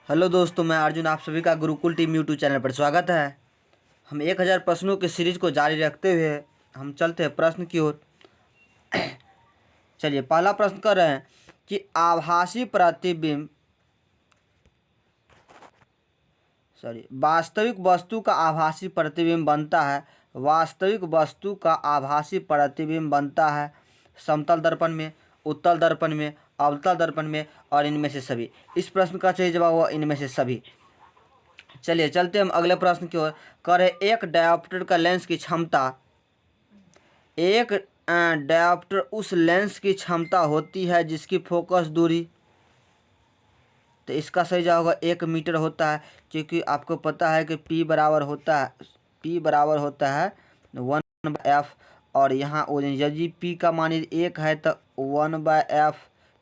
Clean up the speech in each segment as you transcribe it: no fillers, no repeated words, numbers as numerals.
Hello दोस्तों, मैं अर्जुन आप सभी का गुरुकुल टीम यूट्यूब चैनल पर स्वागत है। हम 1000 प्रश्नों के सीरीज को जारी रखते हुए हम चलते हैं प्रश्न की ओर। चलिए, पहला प्रश्न कर रहे हैं कि वास्तविक वस्तु का आभासी प्रतिबिंब बनता है। वास्तविक वस्तु का आभासी प्रतिबिंब बनता है समतल दर्पण में, उत्तल दर्पण में, अवतल दर्पण में और इनमें से सभी। इस प्रश्न का सही जवाब हुआ इनमें से सभी। चलिए चलते हम अगले प्रश्न की ओर। करें एक डायोप्टर का लेंस की क्षमता, एक डायोप्टर उस लेंस की क्षमता होती है जिसकी फोकस दूरी, तो इसका सही जवाब होगा 1 मीटर होता है, क्योंकि आपको पता है कि P बराबर होता है 1/f। और यहाँ यदि P का मान 1 है तो 1/f,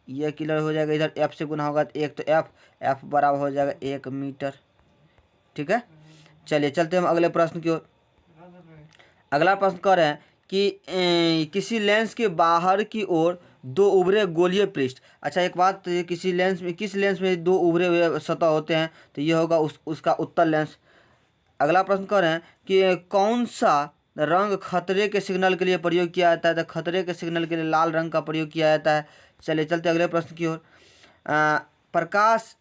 ये क्लियर हो जाएगा। इधर f से गुना होगा तो 1, तो f बराबर हो जाएगा 1 मीटर। ठीक है, चलिए चलते हम अगले प्रश्न की ओर। अगला प्रश्न कर रहे हैं कि किसी लेंस के बाहर की ओर 2 उभरे गोलीय पृष्ठ। अच्छा, एक बात, तो ये किस लेंस में 2 उभरे हुए सतह होते हैं, तो ये होगा उसका उत्तल लेंस। अगला प्रश्न कर रहे हैं कि कौन सा रंग खतरे के सिग्नल के लिए प्रयोग किया जाता है, तो खतरे के सिग्नल के लिए लाल रंग का प्रयोग किया जाता है। चलिए चलते अगले प्रश्न की ओर। प्रकाश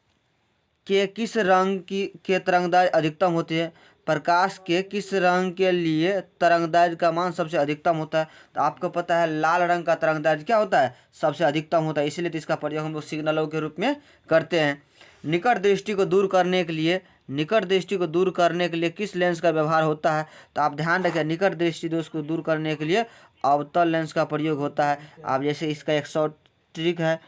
के किस रंग के तरंगदैर्घ्य अधिकतम होते हैं? प्रकाश के किस रंग के लिए तरंगदैर्घ्य का मान सबसे अधिकतम होता है? तो आपको पता है लाल रंग का तरंगदैर्घ्य क्या होता है, सबसे अधिकतम होता है, इसलिए तो इसका प्रयोग हम लोग सिग्नलों के रूप में करते हैं। निकट दृष्टि को दूर करने के लिए किस लेंस का व्यवहार होता है? तो आप ध्यान रखें, निकट दृष्टि दोष को दूर करने के लिए अवतल लेंस का प्रयोग होता है। आप जैसे इसका एक शॉर्ट ट्रिक है,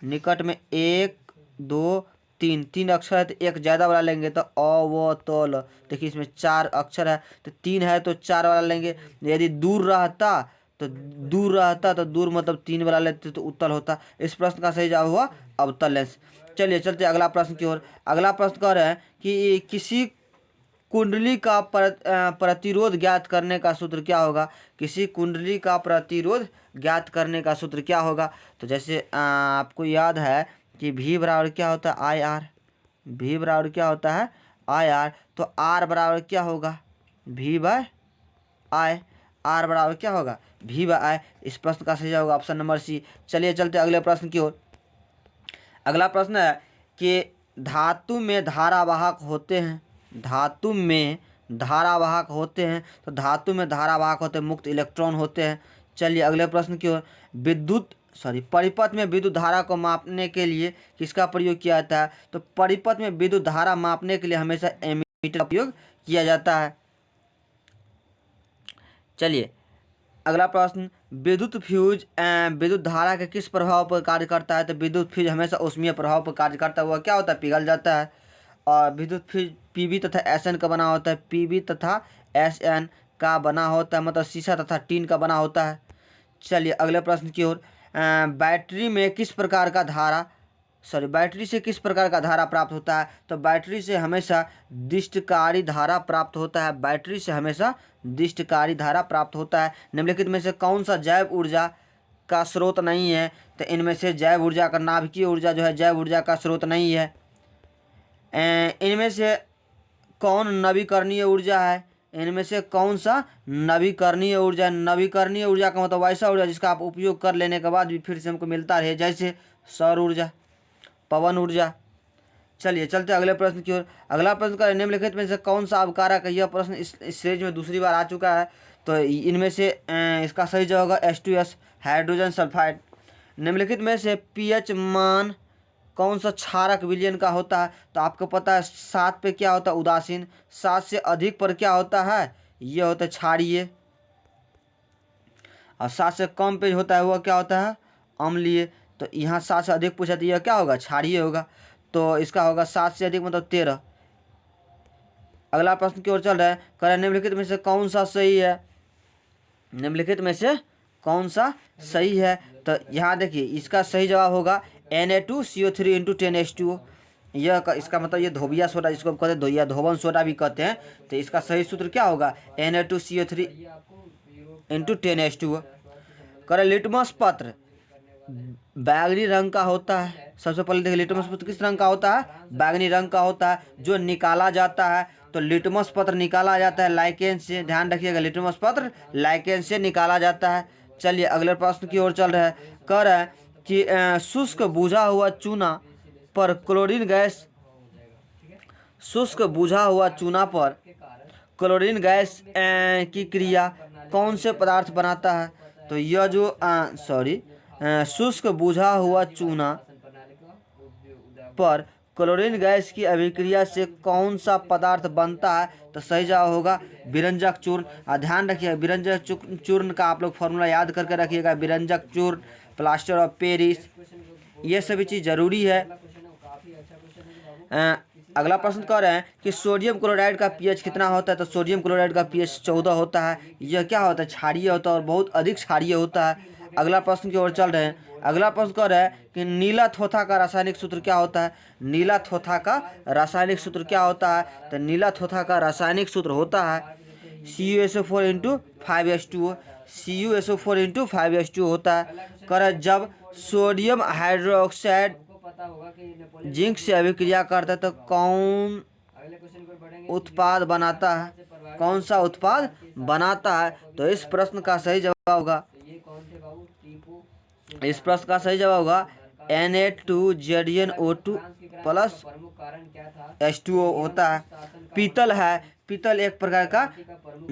निकट में 1 2 3 अक्षर है, तो एक ज़्यादा वाला लेंगे तो अवतल। देखिए इसमें 4 अक्षर है, तो 3 है तो 4 वाला लेंगे। यदि दूर रहता तो दूर मतलब 3 वाला लेते तो उत्तल होता। इस प्रश्न का सही जवाब हुआ अवतल लेंस। चलिए चलते अगला प्रश्न की ओर। अगला प्रश्न कह रहे हैं कि किसी कुंडली का प्रतिरोध ज्ञात करने का सूत्र क्या होगा? किसी कुंडली का प्रतिरोध ज्ञात करने का सूत्र क्या होगा? तो जैसे आपको याद है कि V बराबर क्या होता है, IR। V बराबर क्या होता है, IR। तो R बराबर क्या होगा, V/I। R बराबर क्या होगा, V/I। इस प्रश्न का सही जवाब होगा ऑप्शन नंबर C। चलिए चलते अगले प्रश्न की ओर। अगला प्रश्न है कि धातु में धारावाहक होते हैं, तो धातु में धारावाहक होते हैं, मुक्त इलेक्ट्रॉन होते हैं। चलिए अगले प्रश्न की ओर। परिपथ में विद्युत धारा को मापने के लिए किसका प्रयोग किया जाता है? तो परिपथ में विद्युत धारा मापने के लिए हमेशा एमीटर का उपयोग किया जाता है। चलिए अगला प्रश्न, विद्युत धारा के किस प्रभाव पर कार्य करता है? तो विद्युत फ्यूज हमेशा ऊष्मीय प्रभाव पर कार्य करता है, वह क्या होता है, पिघल जाता है। और विद्युत फ्यूज पीबी तथा एसएन का बना होता है, पीबी तथा एसएन का बना होता है, मतलब शीशा तथा टीन का बना होता है। चलिए अगले प्रश्न की ओर। बैटरी से किस प्रकार का धारा प्राप्त होता है? तो बैटरी से हमेशा दिष्टकारी धारा प्राप्त होता है। निम्नलिखित में से कौन सा जैव ऊर्जा का स्रोत नहीं है? तो इनमें से जैव ऊर्जा का नाभिकीय ऊर्जा जो है जैव ऊर्जा का स्रोत नहीं है। इनमें से कौन नवीकरणीय ऊर्जा है? इनमें से कौन सा नवीकरणीय ऊर्जा का मतलब वैसा ऊर्जा जिसका आप उपयोग कर लेने के बाद भी फिर से हमको मिलता रहे, जैसे सौर ऊर्जा, पवन ऊर्जा। चलिए चलते अगले प्रश्न की ओर। अगला प्रश्न का निम्नलिखित में से कौन सा अवकारक है? यह प्रश्न इस सीरीज में दूसरी बार आ चुका है, तो इनमें से इसका सही जवाब होगा H2S, हाइड्रोजन सल्फाइड। निम्नलिखित में से pH मान कौन सा क्षारक विलयन का होता है? तो आपको पता है 7 पे क्या होता है, उदासीन। 7 से अधिक पर क्या होता है, ये होता है क्षारीय। और 7 से कम पे होता है वह क्या होता है, अम्लीय। तो यहाँ 7 से अधिक पूछा तो यह क्या होगा, क्षारीय होगा। तो इसका होगा 7 से अधिक मतलब 13। अगला प्रश्न की ओर चल रहा है। करें निम्नलिखित में से कौन सा सही है? तो यहाँ देखिए इसका सही जवाब होगा Na2CO3 × 10H2O। इसका मतलब ये धोबिया सोडा, जिसको हम कहते हैं धोबन सोडा भी कहते हैं। तो इसका सही सूत्र क्या होगा, Na2CO3 × 10H2O। करें लिटमस पत्र बैगनी रंग का होता है, सबसे पहले देखिए लिटमस पत्र किस रंग का होता है, बैंगनी रंग का होता है। जो निकाला जाता है तो लिटमस पत्र निकाला जाता है लाइकेन से, ध्यान रखिएगा लिटमस पत्र लाइकेन से निकाला जाता है। चलिए अगले प्रश्न की ओर चल रहा है। कह रहा है कि शुष्क बुझा हुआ चूना पर क्लोरीन गैस, शुष्क बुझा हुआ चूना पर क्लोरीन गैस की क्रिया कौन से पदार्थ बनाता है। तो यह जो शुष्क बुझा हुआ चूना पर क्लोरीन गैस की अभिक्रिया से कौन सा पदार्थ बनता है। तो सही जवाब होगा विरंजक चूर्ण। ध्यान रखिएगा विरंजक चूर्ण का आप लोग फॉर्मूला याद करके रखिएगा। विरंजक चूर्ण, प्लास्टर ऑफ पेरिस, ये सभी चीज़ जरूरी है। अगला प्रश्न कह रहे हैं कि सोडियम क्लोराइड का पीएच कितना होता है। तो सोडियम क्लोराइड का पीएच 14 होता है। यह क्या होता है, क्षारीय होता है और बहुत अधिक क्षारीय होता है। अगला प्रश्न की ओर चल रहे हैं। अगला प्रश्न कह रहे हैं कि नीला थोथा का रासायनिक सूत्र क्या होता है। नीला थोथा का रासायनिक सूत्र क्या होता है। तो नीला थोथा का रासायनिक सूत्र होता है CuSO4 into 5H2O। CuSO4 into 5H2O होता है। कह रहे जब सोडियम हाइड्रोक्साइड जिंक से अभिक्रिया करता है तो कौन उत्पाद बनाता है, कौन सा उत्पाद बनाता है। तो इस प्रश्न का सही जवाब होगा, इस प्रश्न का सही जवाब होगा Na2ZnO2 प्लस H2O होता है। पीतल है, पीतल एक प्रकार का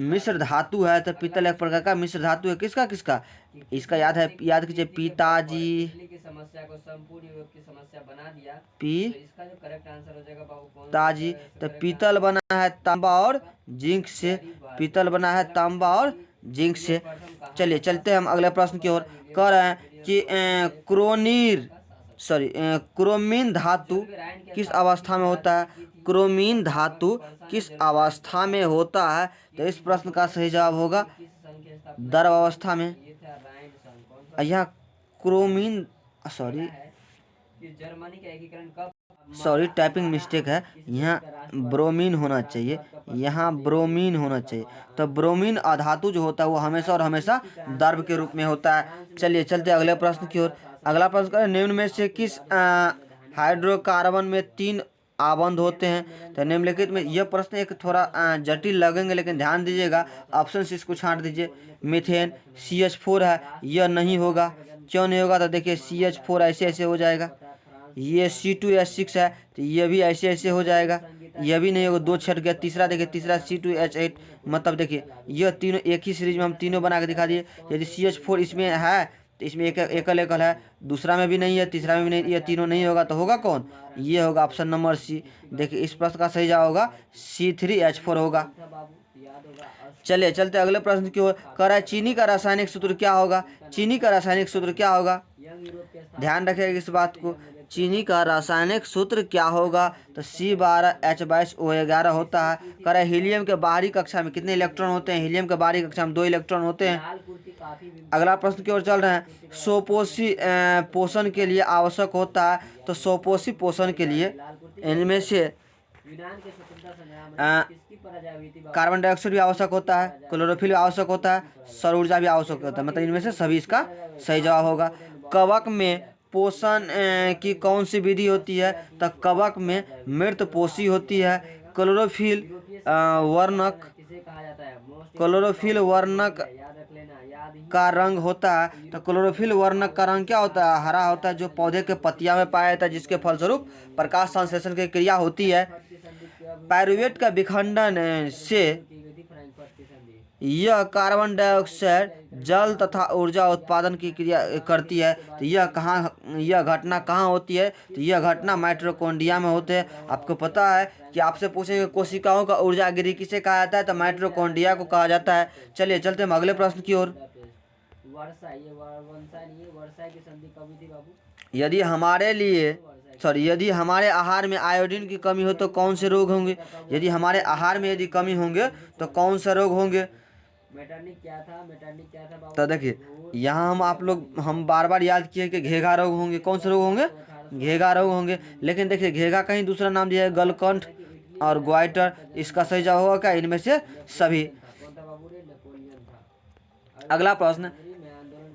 मिश्र धातु है। तो पीतल एक प्रकार का मिश्र धातु है किसका किसका, इसका याद है, याद कीजिए पिताजी, पिताजी। तो पीतल बना है तांबा और जिंक से, पीतल बना है तांबा और जिंक से। चलिए चलते हैं हम अगले प्रश्न की ओर। कह रहे हैं कि क्रोमीन धातु किस अवस्था में होता है। क्रोमीन धातु किस अवस्था में होता है। तो इस प्रश्न का सही जवाब होगा द्रव अवस्था में। यह क्रोमीन टाइपिंग मिस्टेक है, यहाँ ब्रोमीन होना चाहिए, यहाँ ब्रोमीन होना चाहिए। तो ब्रोमीन अधातु जो होता है वो हमेशा और हमेशा द्रव के रूप में होता है। चलिए चलते अगले प्रश्न की ओर। अगला प्रश्न करें निम्न में से किस हाइड्रोकार्बन में 3 आबंध होते हैं। तो निम्नलिखित में, यह प्रश्न एक थोड़ा जटिल लगेंगे लेकिन ध्यान दीजिएगा, ऑप्शन से इसको छांट दीजिए। मीथेन CH4 है, यह नहीं होगा। क्यों नहीं होगा, तो देखिए CH4 ऐसे ऐसे हो जाएगा। ये C2H6 है तो ये भी ऐसे ऐसे हो जाएगा, यह भी नहीं होगा, 2 छट गया। तीसरा देखिए, तीसरा C2H8, मतलब देखिए यह तीनों एक ही सीरीज में हम तीनों बना के दिखा दिए। यदि CH4 इसमें है तो इसमें एकल एकल है, दूसरा में भी नहीं है, तीसरा में भी नहीं, ये तीनों नहीं होगा तो होगा कौन, ये होगा ऑप्शन नंबर C। देखिए इस प्रश्न का सही जवाब होगा C3H4 होगा। चलिए चलते अगले प्रश्न की ओर। कह रहा है चीनी का रासायनिक सूत्र क्या होगा। चीनी का रासायनिक सूत्र क्या होगा, ध्यान रखिएगा इस बात को। चीनी का रासायनिक सूत्र क्या होगा। तो C12H22O11 होता है। कह रहा है हीलियम के बाहरी कक्षा में कितने इलेक्ट्रॉन होते हैं। हीलियम के बाहरी कक्षा में 2 इलेक्ट्रॉन होते हैं। अगला प्रश्न की ओर चल रहे हैं। सोपोषी पोषण के लिए आवश्यक होता है। तो सोपोषी पोषण के लिए इनमें से कार्बन डाइऑक्साइड भी आवश्यक होता है, क्लोरोफिल भी आवश्यक होता है, सौर ऊर्जा भी आवश्यक होता है, मतलब इनमें से सभी इसका सही जवाब होगा। कवक में पोषण की कौन सी विधि होती है। तो कवक में मृत पोषी होती है। क्लोरोफिल वर्णक का रंग होता है। तो क्लोरोफिल वर्णक का रंग क्या होता है, हरा होता है, जो पौधे के पत्तियां में पाया जाता है, जिसके फलस्वरूप प्रकाश संश्लेषण की क्रिया होती है। पाइरूवेट का विखंडन से यह कार्बन डाइऑक्साइड जल तथा ऊर्जा उत्पादन की क्रिया करती है। तो यह घटना कहाँ होती है। तो यह घटना माइटोकॉन्ड्रिया में होते हैं। आपको पता है कि आपसे पूछेंगे कोशिकाओं का ऊर्जा गृह किसे कहा जाता है। तो माइटोकॉन्ड्रिया को कहा जाता है। चलिए चलते हम अगले प्रश्न की ओर। यदि हमारे आहार में आयोडीन की कमी हो तो कौन से रोग होंगे। यदि हमारे आहार में यदि कमी होंगे तो कौन से रोग होंगे। तो देखिए यहाँ हम बार बार याद किए कि घेघा रोग होंगे। कौन से रोग होंगे, घेघा रोग होंगे। लेकिन देखिए घेघा कहीं दूसरा नाम दिया है, गलकंठ और ग्वाइटर। इसका सही जवाब होगा क्या, इनमें से सभी। अगला प्रश्न,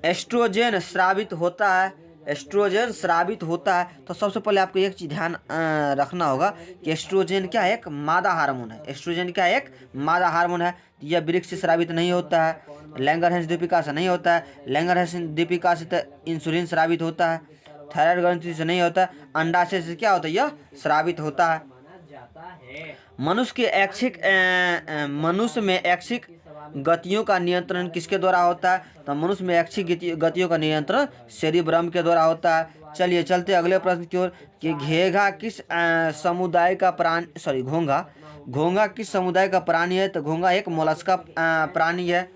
एस्ट्रोजन स्रावित होता है। एस्ट्रोजन स्रावित होता है तो सबसे पहले आपको एक चीज़ ध्यान रखना होगा कि एस्ट्रोजन क्या है, एक मादा हार्मोन है। एस्ट्रोजन क्या है, एक मादा हार्मोन है। यह वृक्ष से स्रावित नहीं होता है, लैंगरहैंस दीपिका से नहीं होता है। लैंगरहैंस दीपिका से तो इंसुलिन स्रावित होता है, थायराइड ग्रंथि से नहीं होता है। अंडाशय से क्या होता है, यह स्रावित होता है। मनुष्य में ऐच्छिक गतियों का नियंत्रण किसके द्वारा होता है, तो मनुष्य में ऐच्छिक गतियों का नियंत्रण सेरिब्रम के द्वारा होता है। चलिए चलते अगले प्रश्न की ओर कि घेघा किस समुदाय का प्राणी, सॉरी घोंघा किस समुदाय का प्राणी है, तो घोंघा एक मोलस्का प्राणी है।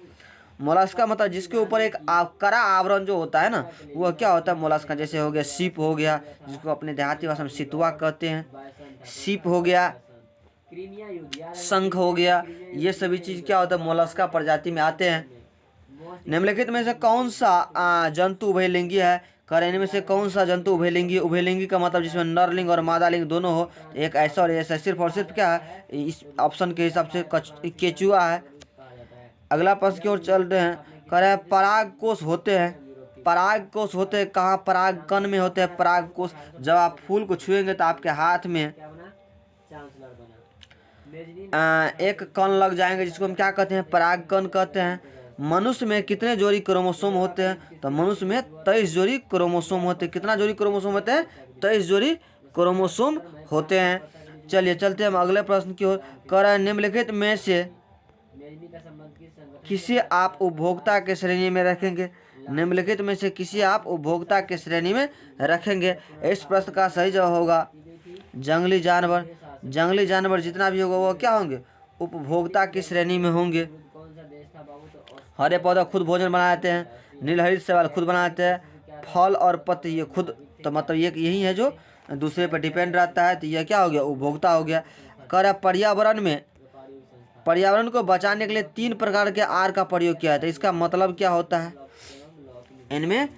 मोलस्का मतलब जिसके ऊपर एक कड़ा आवरण जो होता है ना, वो क्या होता है, मोलस्का। जैसे हो गया सीप हो गया, जिसको अपने देहाती भाषा में सितुआ कहते हैं, सीप हो गया, शंख हो गया, ये सभी चीज़ क्या होता है, मोलस्का प्रजाति में आते हैं। निम्नलिखित में से कौन सा जंतु उभयलिंगी है, करें इनमें से कौन सा जंतु उभयलिंगी। उभयलिंगी का मतलब जिसमें नरलिंग और मादालिंग दोनों हो, एक ऐसा और ऐसा। सिर्फ और सिर्फ क्या है, इस ऑप्शन के हिसाब से केचुआ है। अगला प्रश्न की ओर चल रहे हैं, कह रहे हैं पराग कोष होते हैं। पराग कोष होते हैं कहाँ, पराग कण में होते हैं पराग कोष। जब आप फूल को छुएंगे तो आपके हाथ में एक कण लग जाएंगे, जिसको हम क्या कहते हैं, पराग कण कहते हैं। मनुष्य में कितने जोड़ी क्रोमोसोम होते हैं, तो मनुष्य में 23 जोड़ी क्रोमोसोम होते हैं। कितना जोड़ी क्रोमोसोम होते हैं, 23 जोड़ी क्रोमोसोम होते हैं। चलिए चलते हम अगले प्रश्न की ओर। कह रहे हैं निम्नलिखित में से किसे आप उपभोक्ता के श्रेणी में रखेंगे। निम्नलिखित में से किसी आप उपभोक्ता के श्रेणी में रखेंगे। इस प्रश्न का सही जवाब होगा जंगली जानवर। जंगली जानवर जितना भी होगा वो क्या होंगे, उपभोक्ता की श्रेणी में होंगे। हरे पौधा खुद भोजन बनाते हैं, नीलहरित शैवाल खुद बनाते हैं, फल और पत्ते ये खुद, तो मतलब ये यही है जो दूसरे पर डिपेंड रहता है, तो यह क्या हो गया, उपभोक्ता हो गया। कर पर्यावरण को बचाने के लिए 3 प्रकार के आर का प्रयोग किया जाता है। इसका मतलब क्या होता है, इनमें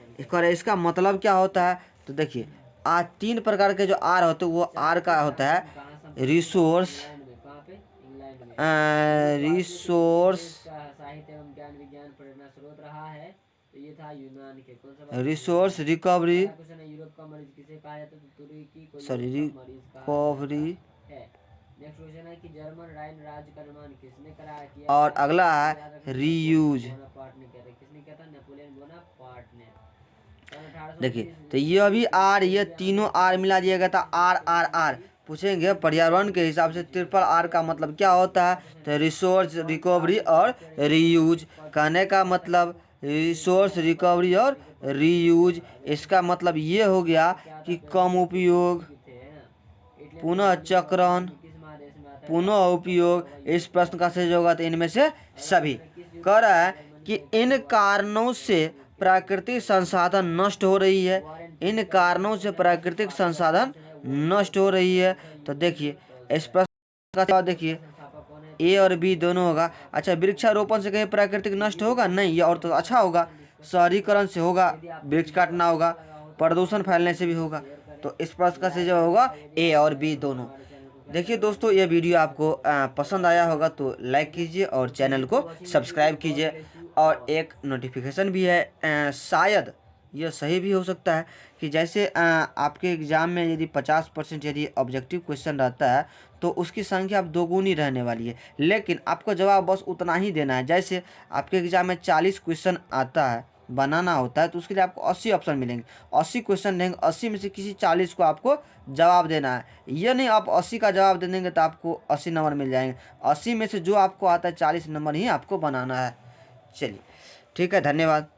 इसका मतलब क्या होता है, तो देखिए आज 3 प्रकार के जो आर होते हैं वो आर का होता है resource, resource recovery, sorry recovery, और अगला है रीयूज। देखिए तो ये भी आर, ये तीनों आर मिला दिया गया था, आर आर आर। पूछेंगे पर्यावरण के हिसाब से ट्रिपल आर का मतलब क्या होता है, तो रिसोर्स रिकवरी और रीयूज। कहने का मतलब रिसोर्स रिकवरी और रीयूज, इसका मतलब ये हो गया कि कम उपयोग, पुनः चक्रण, पुनः उपयोग। इस प्रश्न का सही होगा तो इनमें से सभी। कह रहा है कि इन कारणों से प्राकृतिक संसाधन नष्ट हो रही है, इन कारणों से प्राकृतिक संसाधन नष्ट हो रही है। तो देखिए इस प्रश्न का जवाब देखिए ए और बी दोनों होगा। अच्छा, वृक्षारोपण से कहीं प्राकृतिक नष्ट होगा, नहीं, ये और तो अच्छा होगा। शहरीकरण से होगा, वृक्ष काटना होगा, प्रदूषण फैलने से भी होगा। तो इस प्रश्न का सही जवाब होगा ए और बी दोनों। देखिए दोस्तों, ये वीडियो आपको पसंद आया होगा तो लाइक कीजिए और चैनल को सब्सक्राइब कीजिए। और एक नोटिफिकेशन भी है, शायद यह सही भी हो सकता है कि जैसे आपके एग्ज़ाम में यदि 50% यदि ऑब्जेक्टिव क्वेश्चन रहता है तो उसकी संख्या अब 2 गुनी रहने वाली है, लेकिन आपको जवाब बस उतना ही देना है। जैसे आपके एग्ज़ाम में 40 क्वेश्चन आता है, बनाना होता है, तो उसके लिए आपको 80 ऑप्शन मिलेंगे, 80 क्वेश्चन देंगे, 80 में से किसी 40 को आपको जवाब देना है। ये नहीं आप 80 का जवाब दे देंगे तो आपको 80 नंबर मिल जाएंगे। 80 में से जो आपको आता है 40 नंबर ही आपको बनाना है। चलिए ठीक है, धन्यवाद।